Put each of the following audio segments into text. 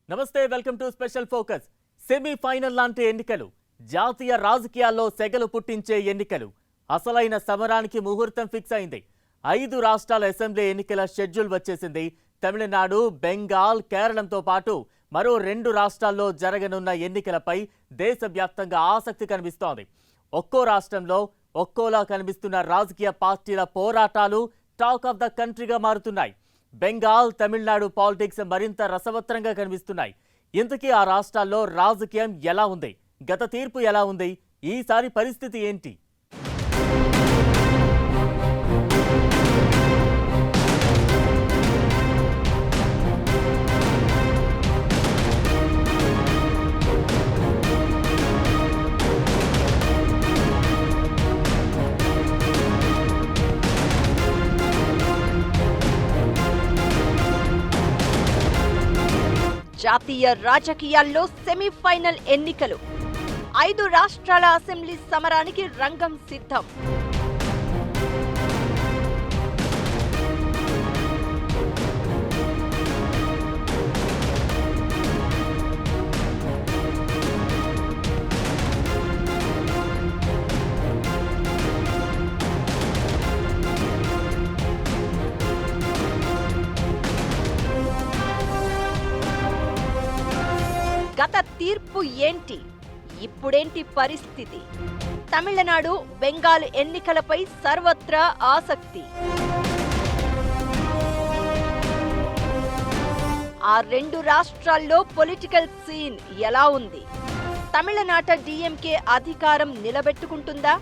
నమస్తే, welcome to special focus. Semi-final లాంటి ఎన్నికలు, జాతీయ రాజకీయాల్లో సెగలు పుట్టించే ఎన్నికలు. అసలైన సమరానికి ముహూర్తం ఫిక్స్ అయింది. 5 రాష్ట్రాల అసెంబ్లీ ఎన్నికల షెడ్యూల్ వచ్చేసింది. తమిళనాడు, బెంగాల్, కేరళంతో పాటు మరో 2 రాష్ట్రాల్లో జరగనున్న ఎన్నికలపై దేశవ్యాప్తంగా ఆసక్తి కనిపిస్తోంది. ఒక్కో రాష్ట్రంలో ఒక్కోలా కనిపిస్తున్న రాజకీయ పార్టీల పోరాటాలు టాక్ ఆఫ్ ద కంట్రీగా మారుతున్నాయి. బెంగాల్, తమిళనాడు పాలిటిక్స్ మరింత రసవత్రంగా కనిపిస్తున్నాయి. ఇంతకీ ఆ రాష్ట్రాల్లో రాజకీయం ఎలా ఉంది? గత తీర్పు ఎలా ఉంది? ఈసారి పరిస్థితి ఏంటి? జాతీయ రాజకీయాల్లో సెమీఫైనల్ ఎన్నికలు. 5 రాష్ట్రాల అసెంబ్లీ సమరానికి రంగం సిద్ధం. గత తీర్పు ఏంటి? ఇప్పుడేంటి పరిస్థితి? తమిళనాడు, బెంగాల్ ఎన్నికలపై సర్వత్రా ఆసక్తి. ఆ 2 రాష్ట్రాల్లో పొలిటికల్ సీన్ ఎలా ఉంది? తమిళనాట డిఎంకే అధికారం నిలబెట్టుకుంటుందా?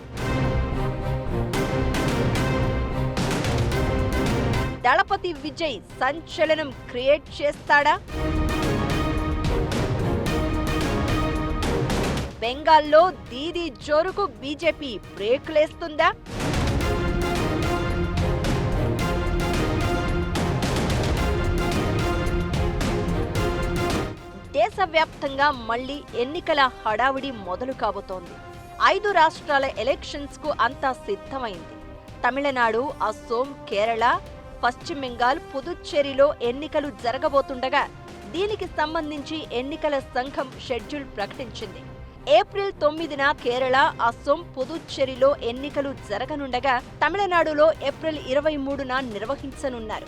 దళపతి విజయ్ సంచలనం క్రియేట్ చేస్తాడా? బెంగాల్లో దీదీ జోరుకు బీజేపీ బ్రేక్లేస్తుందా? దేశవ్యాప్తంగా మళ్లీ ఎన్నికల హడావిడి మొదలు కాబోతోంది. 5 రాష్ట్రాల ఎలక్షన్స్ కు అంతా సిద్ధమైంది. తమిళనాడు, అస్సోం, కేరళ, పశ్చిమ బెంగాల్, పుదుచ్చేరిలో ఎన్నికలు జరగబోతుండగా దీనికి సంబంధించి ఎన్నికల సంఘం షెడ్యూల్ ప్రకటించింది. ఏప్రిల్ 9న కేరళ, అస్సోం, పుదుచ్చేరిలో ఎన్నికలు జరగనుండగా తమిళనాడులో ఏప్రిల్ 23న నిర్వహించనున్నారు.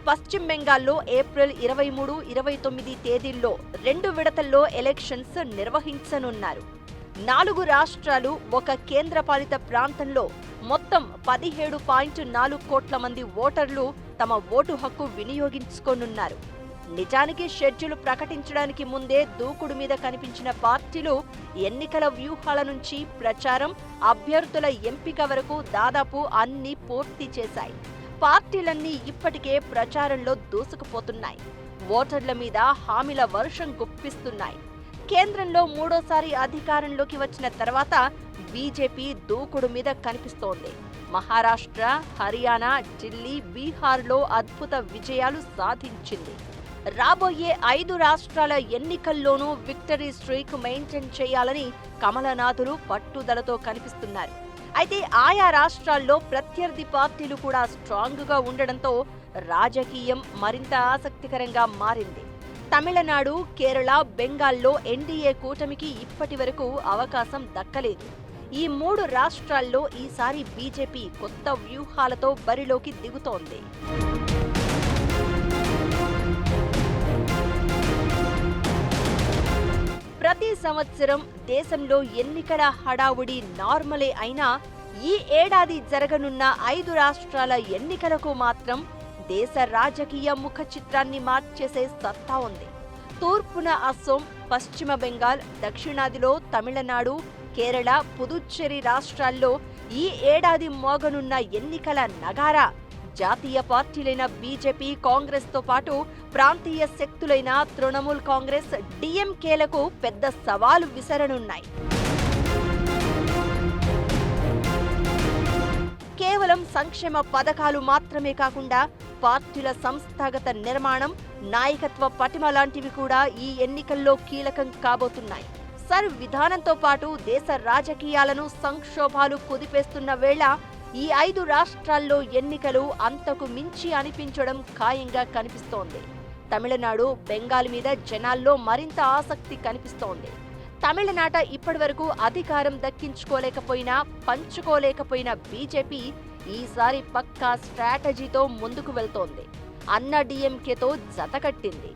పశ్చిమ బెంగాల్లో ఏప్రిల్ 23, 29 తేదీల్లో 2 విడతల్లో ఎలక్షన్స్ నిర్వహించనున్నారు. 4 రాష్ట్రాలు, ఒక కేంద్రపాలిత ప్రాంతంలో మొత్తం 17.4 కోట్ల మంది ఓటర్లు తమ ఓటు హక్కు వినియోగించుకోనున్నారు. నిజానికి షెడ్యూల్ ప్రకటించడానికి ముందే దూకుడు మీద కనిపించిన పార్టీలు ఎన్నికల వ్యూహాల నుంచి ప్రచారం, అభ్యర్థుల ఎంపిక వరకు దాదాపు అన్ని పూర్తి చేశాయి. పార్టీలన్నీ ఇప్పటికే ప్రచారంలో దూసుకుపోతున్నాయి. ఓటర్ల మీద హామీల వర్షం గుప్పిస్తున్నాయి. కేంద్రంలో 3వ అధికారంలోకి వచ్చిన తర్వాత బీజేపీ దూకుడు మీద కనిపిస్తోంది. మహారాష్ట్ర, హర్యానా, ఢిల్లీ, బీహార్లో అద్భుత విజయాలు సాధించింది. రాబోయే 5 రాష్ట్రాల ఎన్నికల్లోనూ విక్టరీ స్ట్రీక్ మెయింటైన్ చేయాలని కమలనాథులు పట్టుదలతో కనిపిస్తున్నారు. అయితే ఆయా రాష్ట్రాల్లో ప్రత్యర్థి పార్టీలు కూడా స్ట్రాంగ్ గా ఉండడంతో రాజకీయం మరింత ఆసక్తికరంగా మారింది. తమిళనాడు, కేరళ, బెంగాల్లో ఎన్డీఏ కూటమికి ఇప్పటి వరకు అవకాశం దక్కలేదు. ఈ 3 రాష్ట్రాల్లో ఈసారి బీజేపీ కొత్త వ్యూహాలతో బరిలోకి దిగుతోంది. ప్రతి సంవత్సరం దేశంలో ఎన్నికల హడావుడి నార్మలే అయినా ఈ ఏడాది జరగనున్న 5 రాష్ట్రాల ఎన్నికలకు మాత్రం దేశ రాజకీయ ముఖ చిత్రాన్ని మార్చేసే సత్తా ఉంది. తూర్పున అస్సోం, పశ్చిమ బెంగాల్, దక్షిణాదిలో తమిళనాడు, కేరళ, పుదుచ్చేరి రాష్ట్రాల్లో ఈ ఏడాది మోగనున్న ఎన్నికల నగారా జాతీయ పార్టీలైన బీజేపీ, కాంగ్రెస్ తో పాటు ప్రాంతీయ శక్తులైన తృణమూల్ కాంగ్రెస్, డిఎంకేలకు పెద్ద సవాలు విసరనున్నాయి. కేవలం సంక్షేమ పథకాలు మాత్రమే కాకుండా పార్టీల సంస్థాగత నిర్మాణం, నాయకత్వ పటిమ లాంటివి కూడా ఈ ఎన్నికల్లో కీలకం కాబోతున్నాయి. సర్ విధానంతో పాటు దేశ రాజకీయాలను సంక్షోభాలు కుదిపేస్తున్న వేళ ఈ 5 రాష్ట్రాల్లో ఎన్నికలు అంతకు మించి అనిపించడం ఖాయంగా కనిపిస్తోంది. తమిళనాడు, బెంగాల్ మీద జనాల్లో మరింత ఆసక్తి కనిపిస్తోంది. తమిళనాట ఇప్పటివరకు అధికారం దక్కించుకోలేకపోయినా, పంచుకోలేకపోయిన బీజేపీ ఈసారి పక్కా స్ట్రాటజీతో ముందుకు వెళ్తోంది. అన్నా డీఎంకేతో జతకట్టింది.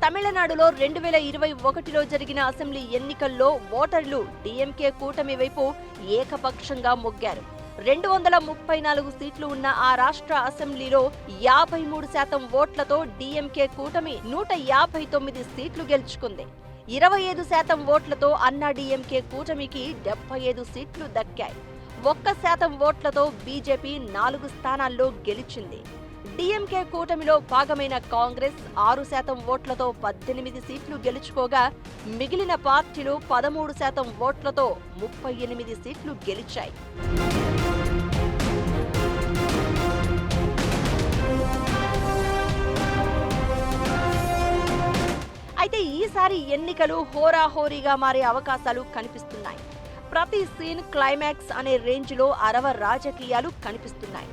తమిళనాడులో 2021లో జరిగిన అసెంబ్లీ ఎన్నికల్లో ఓటర్లు డీఎంకే కూటమి వైపు ఏకపక్షంగా మొగ్గారు. 234 సీట్లు ఉన్న ఆ రాష్ట్ర అసెంబ్లీలో 53% ఓట్లతో డీఎంకే కూటమి 159 సీట్లు గెలుచుకుంది. 25% ఓట్లతో అన్నా డీఎంకే కూటమికి 75 సీట్లు దక్కాయి. 1% ఓట్లతో బీజేపీ 4 స్థానాల్లో గెలిచింది. డీఎంకే కూటమిలో భాగమైన కాంగ్రెస్ 6% ఓట్లతో 18 సీట్లు గెలుచుకోగా, మిగిలిన పార్టీలు 13% ఓట్లతో 38 సీట్లు గెలిచాయి. అయితే ఈసారి ఎన్నికలు హోరాహోరీగా మారే అవకాశాలు కనిపిస్తున్నాయి. ప్రతి సీన్ క్లైమాక్స్ అనే రేంజ్లో అరవ రాజకీయాలు కనిపిస్తున్నాయి.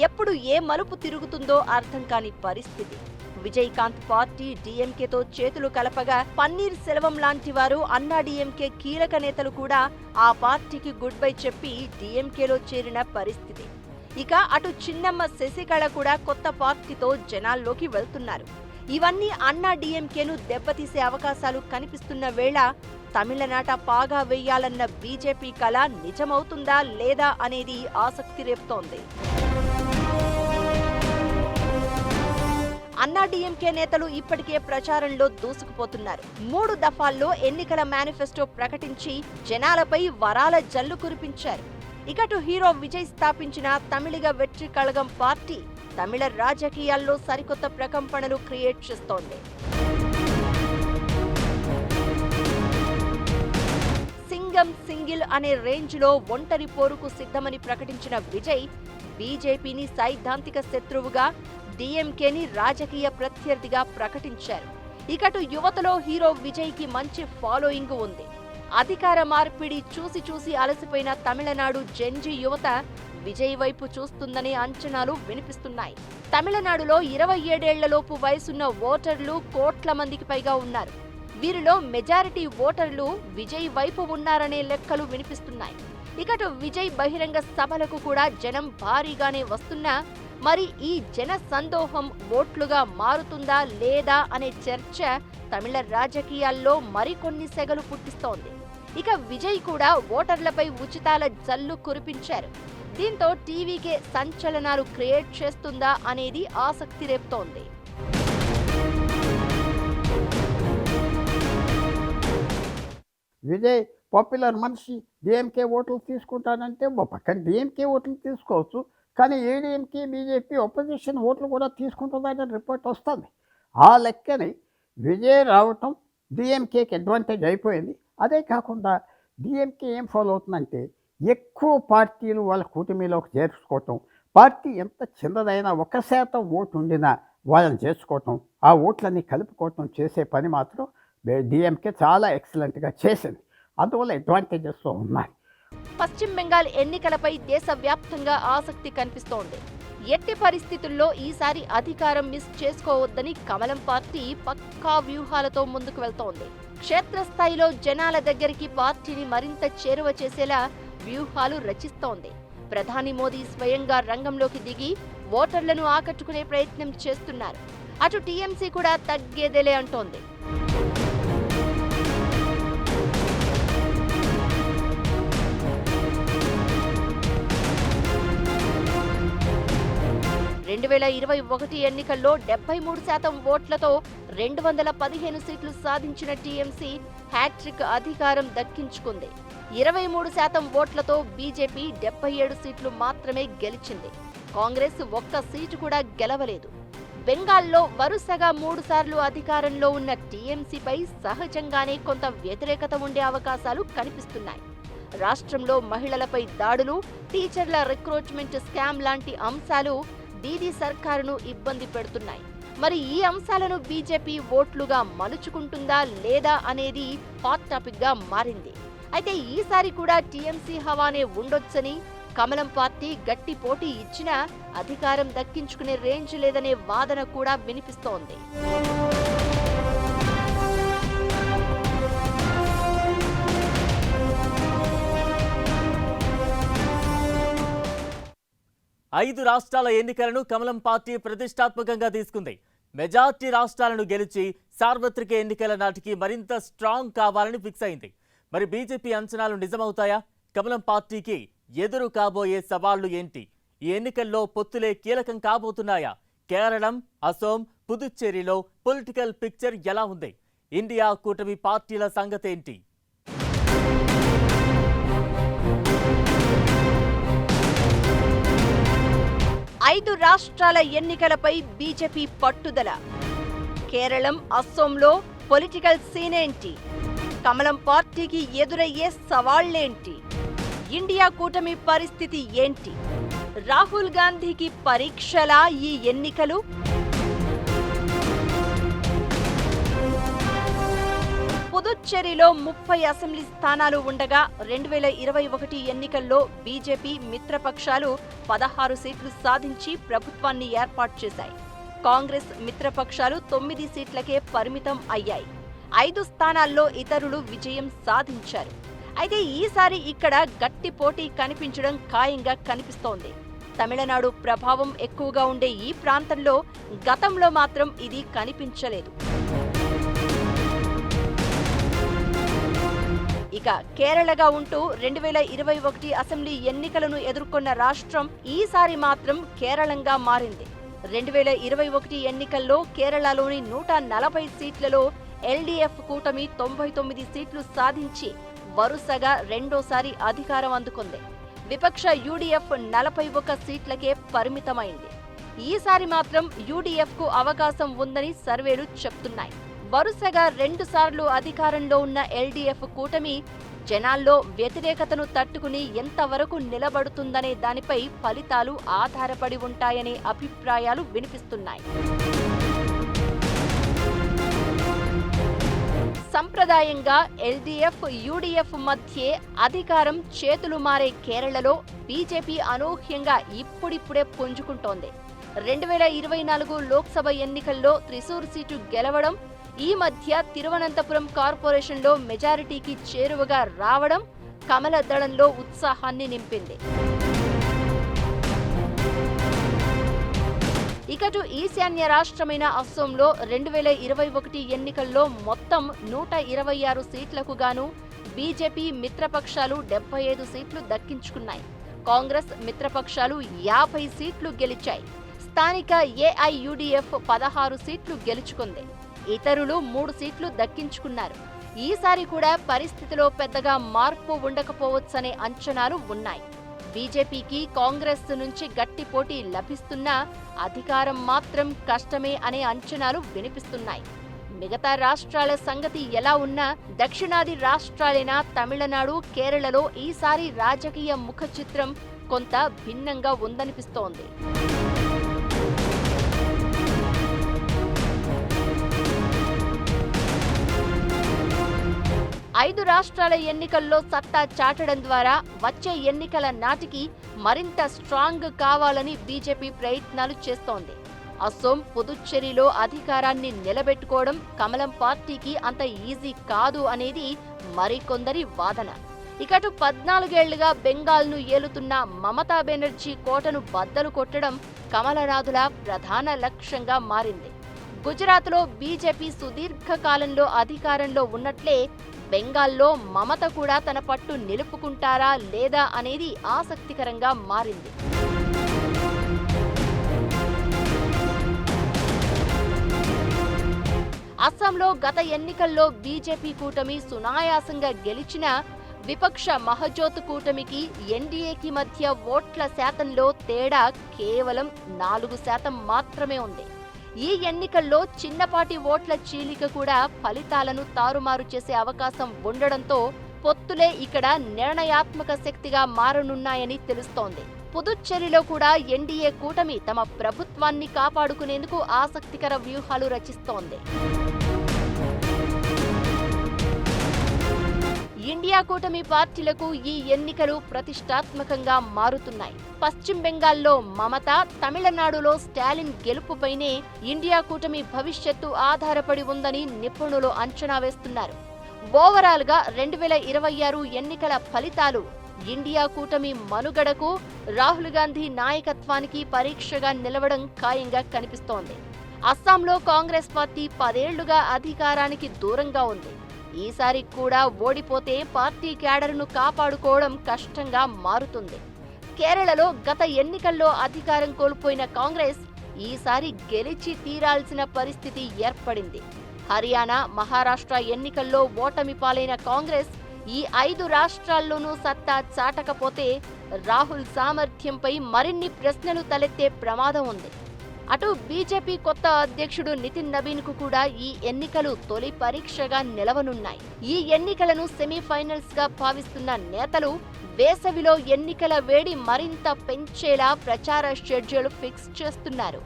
ఎప్పుడు ఏ మలుపు తిరుగుతుందో అర్థం కాని పరిస్థితి. విజయకాంత్ పార్టీ డీఎంకేతో చేతులు కలపగా, పన్నీర్ సెల్వం లాంటి వారు అన్నా డీఎంకే కీలక నేతలు కూడా ఆ పార్టీకి గుడ్ బై చెప్పి డీఎంకేలో చేరిన పరిస్థితి. ఇక అటు చిన్నమ్మ శశికళ కూడా కొత్త పార్టీతో జనాల్లోకి వెళ్తున్నారు. ఇవన్నీ అన్నా డీఎంకేను దెబ్బతీసే అవకాశాలు కనిపిస్తున్న వేళ తమిళనాట పాగా వేయాలన్న బీజేపీ కల నిజమవుతుందా లేదా అనేది ఆసక్తి రేపుతోంది. అన్నా డీఎంకే నేతలు ఇప్పటికే ప్రచారంలో దూసుకుపోతున్నారు. 3 దఫాల్లో ఎన్నికల మేనిఫెస్టో ప్రకటించి జనాలపై వరాల జల్లు కురిపించారు. ఇకటు హీరో విజయ్ స్థాపించిన తమిళిగ వెట్రి కళగం పార్టీ తమిళ రాజకీయాల్లో సరికొత్త ప్రకంపనలు క్రియేట్ చేస్తోంది. సింగం సింగిల్ అనే రేంజ్లో ఒంటరి పోరుకు సిద్ధమని ప్రకటించిన విజయ్ బీజేపీని సైద్ధాంతిక శత్రువుగా, డీఎంకేని రాజకీయ ప్రత్యర్థిగా ప్రకటించారు. ఇకటు యువతలో హీరో విజయ్కి మంచి ఫాలోయింగ్ ఉంది. అధికార మార్పిడి చూసి చూసి అలసిపోయిన తమిళనాడు జెన్జీ యువత విజయ్ వైపు చూస్తుందనే అంచనాలు వినిపిస్తున్నాయి. తమిళనాడులో 27 ఏళ్లలోపు వయసున్న ఓటర్లు కోట్ల మందికి పైగా ఉన్నారు. వీరిలో మెజారిటీ ఓటర్లు విజయ్ వైపు ఉన్నారనే లెక్కలు వినిపిస్తున్నాయి. ఇకటు విజయ్ బహిరంగ సభలకు కూడా జనం భారీగానే వస్తున్నా, మరి ఈ జన సందోహం ఓట్లుగా మారుతుందా లేదా అనే చర్చ తమిళ రాజకీయాల్లో మరికొన్ని సెగలు పుట్టిస్తోంది. ఇక విజయ్ కూడా ఓటర్లపై ఉచితాల జల్లు కురిపించారు. దీంతో టీవీకే సంచలనాలు క్రియేట్ చేస్తుందా అనేది ఆసక్తి రేపుతోంది. విజయ్ పాపులర్ మనిషి, డిఎంకే ఓట్లు తీసుకుంటానంటే ఓ పక్కన డిఎంకే ఓట్లు తీసుకోవచ్చు, కానీ ఏడీఎంకే బీజేపీ అపోజిషన్ ఓట్లు కూడా తీసుకుంటుందని రిపోర్ట్ వస్తుంది. ఆ లెక్కని విజయ్ రావటం డిఎంకేకి అడ్వాంటేజ్ అయిపోయింది. అదే కాకుండా డిఎంకే ఏం ఫాలో అవుతుందంటే ఎక్కువ పార్టీలు వాళ్ళ కూటమిలోకి చేర్చుకోవటం, పార్టీ ఎంత చిన్నదైనా 1% ఓటు ఉండినా వాళ్ళని చేర్చుకోవటం, ఆ ఓట్లన్నీ కలుపుకోవటం చేసే పని మాత్రం డిఎంకే చాలా ఎక్సలెంట్గా చేసింది. అందువల్ల అడ్వాంటేజెస్లో ఉన్నాయి. పశ్చిమ బెంగాల్ ఎన్నికలపై దేశవ్యాప్తంగా ఆసక్తి కనిపిస్తోంది. ఎట్టి పరిస్థితుల్లో ఈసారి అధికారం మిస్ చేసుకోవద్దని కమలం పార్టీ పక్కా వ్యూహాలతో ముందుకు వెళ్తోంది. క్షేత్రస్థాయిలో జనాల దగ్గరికి పార్టీని మరింత చేరువ చేసేలా వ్యూహాలు రచిస్తోంది. ప్రధాని మోదీ స్వయంగా రంగంలోకి దిగి ఓటర్లను ఆకట్టుకునే ప్రయత్నం చేస్తున్నారు. అటు టీఎంసీ కూడా తగ్గేదేలే అంటోంది. రెండు 2021 ఎన్నికల్లో 73% ఓట్లతో 215 సీట్లు సాధించిన టీఎంసీ హ్యాట్రిక్ అధికారం దక్కించుకుంది. 23% ఓట్లతో బీజేపీ 77 సీట్లు మాత్రమే గెలిచింది. కాంగ్రెస్ ఒక్క సీటు కూడా గెలవలేదు. బెంగాల్లో వరుసగా 3 సార్లు అధికారంలో ఉన్న టీఎంసీపై సహజంగానే కొంత వ్యతిరేకత ఉండే అవకాశాలు కనిపిస్తున్నాయి. రాష్ట్రంలో మహిళలపై దాడులు, టీచర్ల రిక్రూట్మెంట్ స్కామ్ లాంటి అంశాలు దీదీ సర్కారును ఇబ్బంది పెడుతున్నాయి. మరి ఈ అంశాలను బీజేపీ ఓట్లుగా మలుచుకుంటుందా లేదా అనేది హాట్ టాపిక్ గా మారింది. అయితే ఈసారి కూడా టీఎంసీ హవానే ఉండొచ్చని కమలం పార్టీ గట్టి పోటీ ఇచ్చినా అధికారం దక్కించుకునే రేంజ్ లేదనే వాదన కూడా వినిపిస్తోంది. ఐదు రాష్ట్రాల ఎన్నికలను కమలం పార్టీ ప్రతిష్టాత్మకంగా తీసుకుంది. మెజార్టీ రాష్ట్రాలను గెలిచి సార్వత్రిక ఎన్నికల నాటికి మరింత స్ట్రాంగ్ కావాలని ఫిక్స్ అయింది. మరి బీజేపీ అంచనాలు నిజమవుతాయా? కమలం పార్టీకి ఎదురు కాబోయే సవాళ్లు ఏంటి? ఈ ఎన్నికల్లో పొత్తులే కీలకం కాబోతున్నాయా? కేరళం, అసోం, పుదుచ్చేరిలో పొలిటికల్ పిక్చర్ ఎలా ఉంది? ఇండియా కూటమి పార్టీల సంగతేంటి? ఐదు రాష్ట్రాల ఎన్నికలపై బీజేపీ పట్టుదల. కేరళం, అస్సోంలో పొలిటికల్ సీన్ ఏంటి? కమలం పార్టీకి ఎదురయ్యే సవాళ్లేంటి? ఇండియా కూటమి పరిస్థితి ఏంటి? రాహుల్ గాంధీకి పరీక్షలా ఈ ఎన్నికలు? పుదుచ్చేరిలో 30 అసెంబ్లీ స్థానాలు ఉండగా 2021 ఎన్నికల్లో బీజేపీ మిత్రపక్షాలు 16 సీట్లు సాధించి ప్రభుత్వాన్ని ఏర్పాటు చేశాయి. కాంగ్రెస్ మిత్రపక్షాలు 9 సీట్లకే పరిమితం అయ్యాయి. 5 స్థానాల్లో ఇతరులు విజయం సాధించారు. అయితే ఈసారి ఇక్కడ గట్టి పోటీ కనిపించడం ఖాయంగా కనిపిస్తోంది. తమిళనాడు ప్రభావం ఎక్కువగా ఉండే ఈ ప్రాంతంలో గతంలో మాత్రం ఇది కనిపించలేదు. ఇక కేరళగా ఉంటూ 2021 అసెంబ్లీ ఎన్నికలను ఎదుర్కొన్న రాష్ట్రం ఈసారి మాత్రం కేరళంగా మారింది. 2021 ఎన్నికల్లో కేరళలోని 140 సీట్లలో ఎల్డీఎఫ్ కూటమి 99 సీట్లు సాధించి వరుసగా రెండోసారి అధికారం అందుకుంది. విపక్ష యూడీఎఫ్ 41 సీట్లకే పరిమితమైంది. ఈసారి మాత్రం యూడీఎఫ్కు అవకాశం ఉందని సర్వేలు చెప్తున్నాయి. వరుసగా 2 సార్లు అధికారంలో ఉన్న ఎల్డీఎఫ్ కూటమి జనాల్లో వ్యతిరేకతను తట్టుకుని ఎంతవరకు నిలబడుతుందనే దానిపై ఫలితాలు ఆధారపడి ఉంటాయనే అభిప్రాయాలు వినిపిస్తున్నాయి. సంప్రదాయంగా ఎల్డీఎఫ్, యూడీఎఫ్ మధ్యే అధికారం చేతులు మారే కేరళలో బీజేపీ అనూహ్యంగా ఇప్పుడిప్పుడే పుంజుకుంటోంది. 2024 లోక్సభ ఎన్నికల్లో త్రిశూర్ సీటు గెలవడం, ఈ మధ్య తిరువనంతపురం కార్పొరేషన్లో మెజారిటీకి చేరువగా రావడం కమల దళంలో ఉత్సాహాన్ని నింపింది. ఇకటు ఈశాన్య రాష్ట్రమైన అస్సోంలో 2021 ఎన్నికల్లో మొత్తం 126 సీట్లకు గాను బీజేపీ మిత్రపక్షాలు 75 సీట్లు దక్కించుకున్నాయి. కాంగ్రెస్ మిత్రపక్షాలు 50 సీట్లు గెలిచాయి. స్థానిక ఏఐయూడీఎఫ్ 16 సీట్లు గెలుచుకుంది. ఇతరులు 3 సీట్లు దక్కించుకున్నారు. ఈసారి కూడా పరిస్థితిలో పెద్దగా మార్పు ఉండకపోవచ్చనే అంచనాలు ఉన్నాయి. బీజేపీకి కాంగ్రెస్ నుంచి గట్టి పోటీ లభిస్తున్నా అధికారం మాత్రం కష్టమే అనే అంచనాలు వినిపిస్తున్నాయి. మిగతా రాష్ట్రాల సంగతి ఎలా ఉన్నా దక్షిణాది రాష్ట్రాలైన తమిళనాడు, కేరళలో ఈసారి రాజకీయ ముఖ చిత్రం కొంత భిన్నంగా ఉందనిపిస్తోంది. ఐదు రాష్ట్రాల ఎన్నికల్లో సత్తా చాటడం ద్వారా వచ్చే ఎన్నికల నాటికి మరింత స్ట్రాంగ్ కావాలని బీజేపీ ప్రయత్నాలు చేస్తోంది. అసోం, పుదుచ్చేరిలో అధికారాన్ని నిలబెట్టుకోవడం కమలం పార్టీకి అంత ఈజీ కాదు అనేది మరికొందరి వాదన. ఇకటు 14 ఏళ్లుగా బెంగాల్ను ఏలుతున్న మమతా బెనర్జీ కోటను బద్దలు కొట్టడం కమలనాథుల ప్రధాన లక్ష్యంగా మారింది. గుజరాత్లో బీజేపీ సుదీర్ఘకాలంలో అధికారంలో ఉన్నట్లే బెంగాల్లో మమత కూడా తన పట్టు నిలుపుకుంటారా లేదా అనేది ఆసక్తికరంగా మారింది. అస్సాంలో గత ఎన్నికల్లో బీజేపీ కూటమి సునాయాసంగా గెలిచినా విపక్ష మహజోత్ కూటమికి ఎన్డీఏకి మధ్య ఓట్ల శాతంలో తేడా కేవలం 4% మాత్రమే ఉంది. ఈ ఎన్నికల్లో చిన్నపాటి ఓట్ల చీలిక కూడా ఫలితాలను తారుమారు చేసే అవకాశం ఉండడంతో పొత్తులే ఇక్కడ నిర్ణయాత్మక శక్తిగా మారనున్నాయని తెలుస్తోంది. పుదుచ్చేరిలో కూడా ఎన్డీఏ కూటమి తమ ప్రభుత్వాన్ని కాపాడుకునేందుకు ఆసక్తికర వ్యూహాలు రచిస్తోంది. ఇండియా ఇండియా కూటమి పార్టీలకు ఈ ఎన్నికలు ప్రతిష్టాత్మకంగా మారుతున్నాయి. పశ్చిమ బెంగాల్లో మమత, తమిళనాడులో స్టాలిన్ గెలుపుపైనే ఇండియా కూటమి భవిష్యత్తు ఆధారపడి ఉందని నిపుణులు అంచనా వేస్తున్నారు. ఓవరాల్ గా 2026 ఎన్నికల ఫలితాలు ఇండియా కూటమి మనుగడకు, రాహుల్ గాంధీ నాయకత్వానికి పరీక్షగా నిలవడం ఖాయంగా కనిపిస్తోంది. అస్సాంలో కాంగ్రెస్ పార్టీ 10 ఏళ్లుగా అధికారానికి దూరంగా ఉంది. ఈసారి కూడా ఓడిపోతే పార్టీ క్యాడర్ను కాపాడుకోవడం కష్టంగా మారుతుంది. కేరళలో గత ఎన్నికల్లో అధికారం కోల్పోయిన కాంగ్రెస్ ఈసారి గెలిచి తీరాల్సిన పరిస్థితి ఏర్పడింది. హర్యానా, మహారాష్ట్ర ఎన్నికల్లో ఓటమి పాలైన కాంగ్రెస్ ఈ 5 రాష్ట్రాల్లోనూ సత్తా చాటకపోతే రాహుల్ సామర్థ్యంపై మరిన్ని ప్రశ్నలు తలెత్తే ప్రమాదం ఉంది. అటు బీజేపీ కొత్త అధ్యక్షుడు నితిన్ నబీన్ కు కూడా ఈ ఎన్నికలు తొలి పరీక్షగా నిలవనున్నాయి. ఈ ఎన్నికలను సెమీఫైనల్స్ గా భావిస్తున్న నేతలు వేసవిలో ఎన్నికల వేడి మరింత పెంచేలా ప్రచార షెడ్యూల్ ఫిక్స్ చేస్తున్నారు.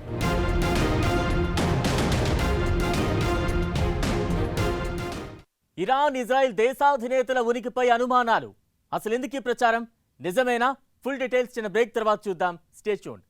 ఇరాన్, ఇజ్రాయెల్ దేశాధినేతల ఉనికిపై అనుమానాలు. అసలు ఎందుకు ఈ ప్రచారం? నిజమేనా? ఫుల్ డీటెయిల్స్ చిన్న బ్రేక్ తర్వాత చూద్దాం. Stay tuned.